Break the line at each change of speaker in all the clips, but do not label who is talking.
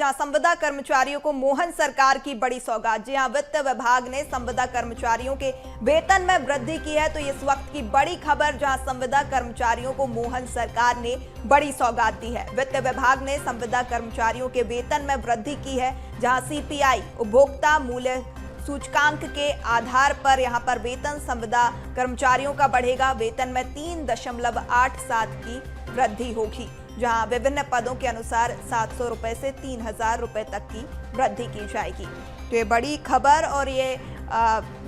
जहां संविदा कर्मचारियों को मोहन सरकार की बड़ी सौगात। जी हां, वित्त विभाग ने संविदा कर्मचारियों के वेतन में वृद्धि की है। तो इस वक्त की बड़ी खबर, जहां संविदा कर्मचारियों को मोहन सरकार ने बड़ी सौगात दी है। वित्त विभाग ने संविदा कर्मचारियों के वेतन में वृद्धि की है, जहां सीपीआई उपभोक्ता मूल्य सूचकांक के आधार पर यहां पर वेतन संविदा कर्मचारियों का बढ़ेगा। वेतन में 3.87 की वृद्धि होगी, जहां विभिन्न पदों के अनुसार 700 रुपए से 3000 रुपए तक की वृद्धि की जाएगी। तो ये बड़ी खबर और ये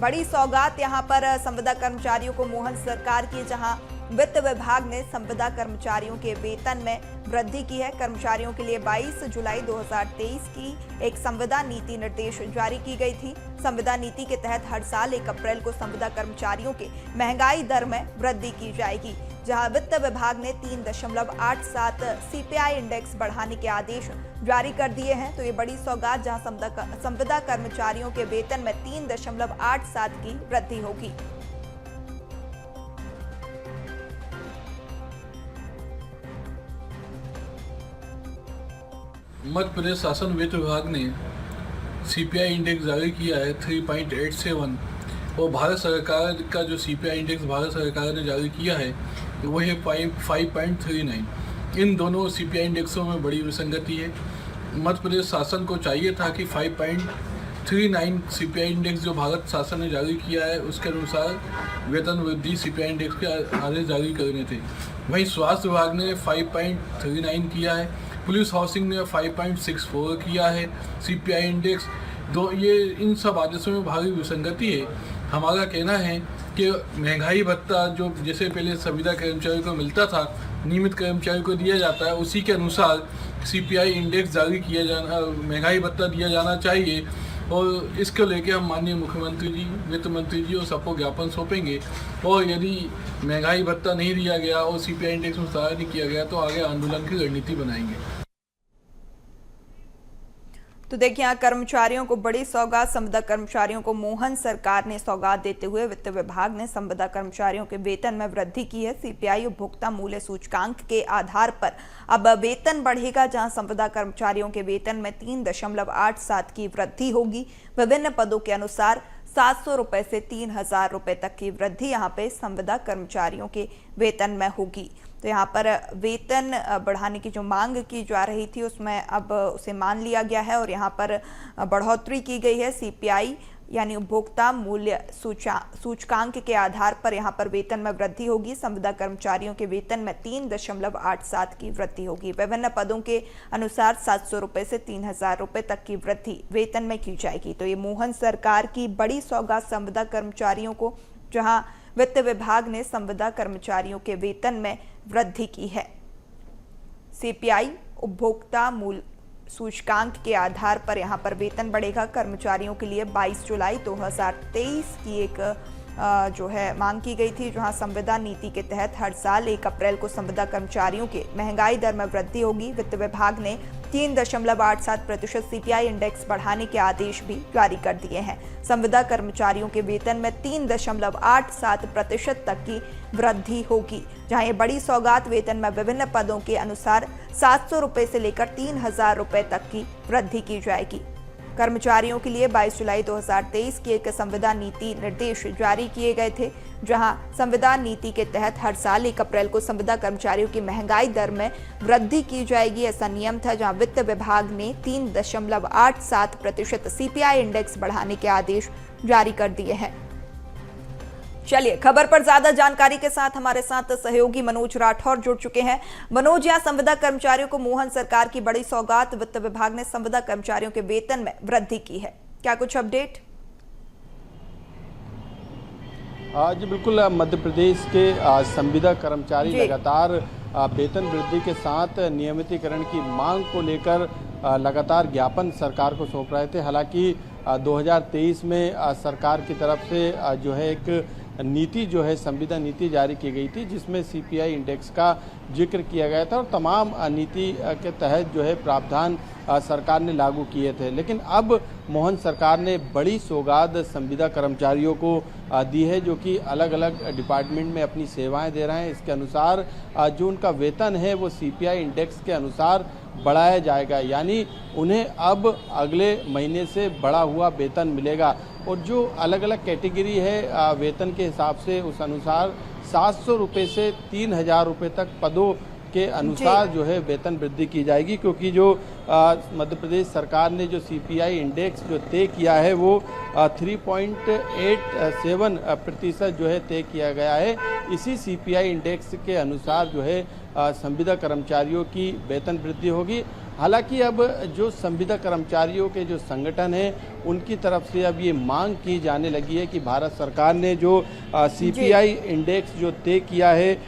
बड़ी सौगात यहां पर संविदा कर्मचारियों को मोहन सरकार की, जहां वित्त विभाग ने संविदा कर्मचारियों के वेतन में वृद्धि की है। कर्मचारियों के लिए 22 जुलाई 2023 की एक संविदा नीति निर्देश जारी की गई थी। संविदा नीति के तहत हर साल 1 अप्रैल को संविदा कर्मचारियों के महंगाई दर में वृद्धि की जाएगी, जहां वित्त विभाग ने 3.87 सीपीआई इंडेक्स बढ़ाने के आदेश जारी कर दिए हैं। तो ये बड़ी सौगात, जहां संविदा कर्मचारियों के वेतन में 3.87 की वृद्धि होगी।
मध्य प्रदेश शासन वित्त विभाग ने सीपीआई इंडेक्स जारी किया है 3.87 और भारत सरकार का जो सीपीआई इंडेक्स भारत सरकार ने जारी किया है वो है 5.39। इन दोनों सीपीआई इंडेक्सों में बड़ी विसंगति है। मध्य प्रदेश शासन को चाहिए था कि 5.39 सीपीआई इंडेक्स जो भारत शासन ने जारी किया है उसके अनुसार वेतन वृद्धि सीपीआई इंडेक्स के आदेश जारी करने थे। वहीं स्वास्थ्य विभाग ने 5.39 किया है, पुलिस हाउसिंग ने 5.64 किया है सीपीआई इंडेक्स। ये इन सब आदेशों में भारी विसंगति है। हमारा कहना है कि महंगाई भत्ता जो जैसे पहले संविदा कर्मचारियों को मिलता था, नियमित कर्मचारियों को दिया जाता है, उसी के अनुसार सीपीआई इंडेक्स जारी किया जाना, महंगाई भत्ता दिया जाना चाहिए। और इसको लेके हम माननीय मुख्यमंत्री जी, वित्त मंत्री जी और सबको ज्ञापन सौंपेंगे। और यदि महंगाई भत्ता नहीं दिया गया और सीपीआई इंडेक्स में सुधार नहीं किया गया तो आगे आंदोलन की रणनीति बनाएंगे।
तो देखिए, यहाँ कर्मचारियों को बड़ी सौगात, संविदा कर्मचारियों को मोहन सरकार ने सौगात देते हुए वित्त विभाग ने संविदा कर्मचारियों के वेतन में वृद्धि की है। सीपीआई उपभोक्ता मूल्य सूचकांक के आधार पर अब वेतन बढ़ेगा, जहां संविदा कर्मचारियों के वेतन में 3.87 की वृद्धि होगी। विभिन्न पदों के अनुसार 700 रुपए से 3000 रुपए तक की वृद्धि यहाँ पे संविदा कर्मचारियों के वेतन में होगी। तो यहाँ पर वेतन बढ़ाने की जो मांग की जा रही थी उसमें अब उसे मान लिया गया है और यहाँ पर बढ़ोतरी की गई है। सीपीआई यानी उपभोक्ता मूल्य सूचकांक के आधार पर यहाँ पर वेतन में वृद्धि होगी। संविदा कर्मचारियों के वेतन में 3.87 की वृद्धि होगी। विभिन्न पदों के अनुसार 700 रुपए से 3000 रुपए तक की वृद्धि वेतन में की जाएगी। तो ये मोहन सरकार की बड़ी सौगात संविदा कर्मचारियों को, जहां वित्त विभाग ने संविदा कर्मचारियों के वेतन में वृद्धि की है। सीपीआई उपभोक्ता मूल्य सूचकांक के आधार पर यहां पर वेतन बढ़ेगा। कर्मचारियों के लिए 22 जुलाई 2023 की एक जो है मांग की गई थी, जहां संविदा नीति के तहत हर साल 1 अप्रैल को संविदा कर्मचारियों के महंगाई दर में वृद्धि होगी। वित्त विभाग ने 3.87% सीपीआई इंडेक्स बढ़ाने के आदेश भी जारी कर दिए हैं। संविदा कर्मचारियों के वेतन में 3.87% तक की वृद्धि होगी, जहां ये बड़ी सौगात वेतन में विभिन्न पदों के अनुसार 700 रुपए से लेकर 3000 रुपए तक की वृद्धि की जाएगी। कर्मचारियों के लिए 22 जुलाई 2023 की एक संविदा नीति निर्देश जारी किए गए थे, जहां संविदा नीति के तहत हर साल 1 अप्रैल को संविदा कर्मचारियों की महंगाई दर में वृद्धि की जाएगी। ऐसा नियम था, जहां वित्त विभाग ने 3.87% सीपीआई इंडेक्स बढ़ाने के आदेश जारी कर दिए हैं। चलिए, खबर पर ज्यादा जानकारी के साथ हमारे साथ सहयोगी मनोज राठौर जुड़ चुके हैं। मनोज, यहाँ संविदा कर्मचारियों को मोहन सरकार की बड़ी सौगात, वित्त विभाग ने संविदा कर्मचारियों के वेतन में वृद्धि की है, क्या कुछ अपडेट?
जी बिल्कुल, मध्य प्रदेश के संविदा कर्मचारी लगातार वेतन वृद्धि के साथ नियमितीकरण की मांग को लेकर लगातार ज्ञापन सरकार को सौंप रहे थे। हालांकि 2023 में सरकार की तरफ से जो है एक नीति जो है संविदा नीति जारी की गई थी, जिसमें सीपीआई इंडेक्स का जिक्र किया गया था और तमाम नीति के तहत जो है प्रावधान सरकार ने लागू किए थे। लेकिन अब मोहन सरकार ने बड़ी सौगात संविदा कर्मचारियों को दी है, जो कि अलग अलग डिपार्टमेंट में अपनी सेवाएं दे रहे हैं। इसके अनुसार जो उनका वेतन है वो सीपीआई इंडेक्स के अनुसार बढ़ाया जाएगा, यानी उन्हें अब अगले महीने से बढ़ा हुआ वेतन मिलेगा। और जो अलग अलग कैटेगरी है वेतन के हिसाब से, उस अनुसार 700 रुपये से 3000 रुपये तक पदों के अनुसार जो है वेतन वृद्धि की जाएगी। क्योंकि जो मध्य प्रदेश सरकार ने जो सीपीआई इंडेक्स जो तय किया है वो 3.87% जो है तय किया गया है। इसी सीपीआई इंडेक्स के अनुसार जो है संविदा कर्मचारियों की वेतन वृद्धि होगी। हालांकि अब जो संविदा कर्मचारियों के जो संगठन हैं उनकी तरफ से अब ये मांग की जाने लगी है कि भारत सरकार ने जो सीपीआई इंडेक्स जो तय किया है,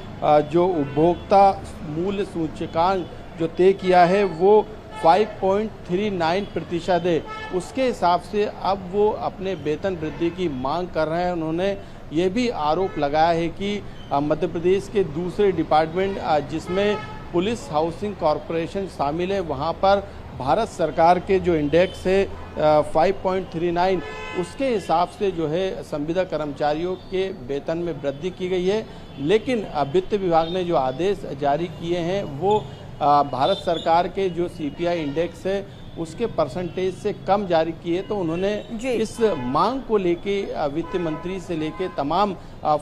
जो उपभोक्ता मूल्य सूचकांक जो तय किया है वो 5.39% है, उसके हिसाब से अब वो अपने वेतन वृद्धि की मांग कर रहे हैं। उन्होंने ये भी आरोप लगाया है कि मध्य प्रदेश के दूसरे डिपार्टमेंट जिसमें पुलिस हाउसिंग कॉरपोरेशन शामिल है, वहाँ पर भारत सरकार के जो इंडेक्स है 5.39 उसके हिसाब से जो है संविदा कर्मचारियों के वेतन में वृद्धि की गई है। लेकिन वित्त विभाग ने जो आदेश जारी किए हैं वो भारत सरकार के जो सीपीआई इंडेक्स है उसके परसेंटेज से कम जारी किए। तो उन्होंने इस मांग को लेके वित्त मंत्री से लेके तमाम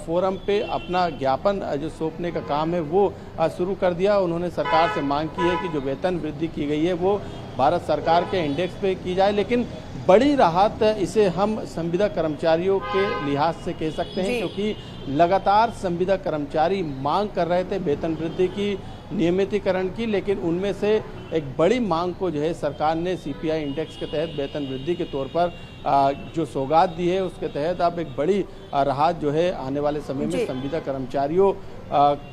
फोरम पे अपना ज्ञापन जो सौंपने का काम है वो शुरू कर दिया। उन्होंने सरकार से मांग की है कि जो वेतन वृद्धि की गई है वो भारत सरकार के इंडेक्स पे की जाए। लेकिन बड़ी राहत इसे हम संविदा कर्मचारियों के लिहाज से कह सकते हैं, क्योंकि लगातार संविदा कर्मचारी मांग कर रहे थे वेतन वृद्धि की, नियमितीकरण की, लेकिन उनमें से एक बड़ी मांग को जो है सरकार ने सीपीआई इंडेक्स के तहत वेतन वृद्धि के तौर पर जो सौगात दी है उसके तहत अब एक बड़ी राहत जो है आने वाले समय में संविदा कर्मचारियों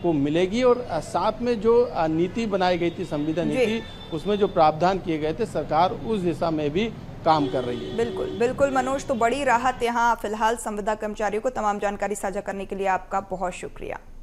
को मिलेगी। और साथ में जो नीति बनाई गई थी संविदा नीति, उसमें जो प्रावधान किए गए थे सरकार उस दिशा में भी काम कर रही है।
बिल्कुल बिल्कुल मनोज, तो बड़ी राहत यहाँ फिलहाल संविदा कर्मचारियों को। तमाम जानकारी साझा करने के लिए आपका बहुत शुक्रिया।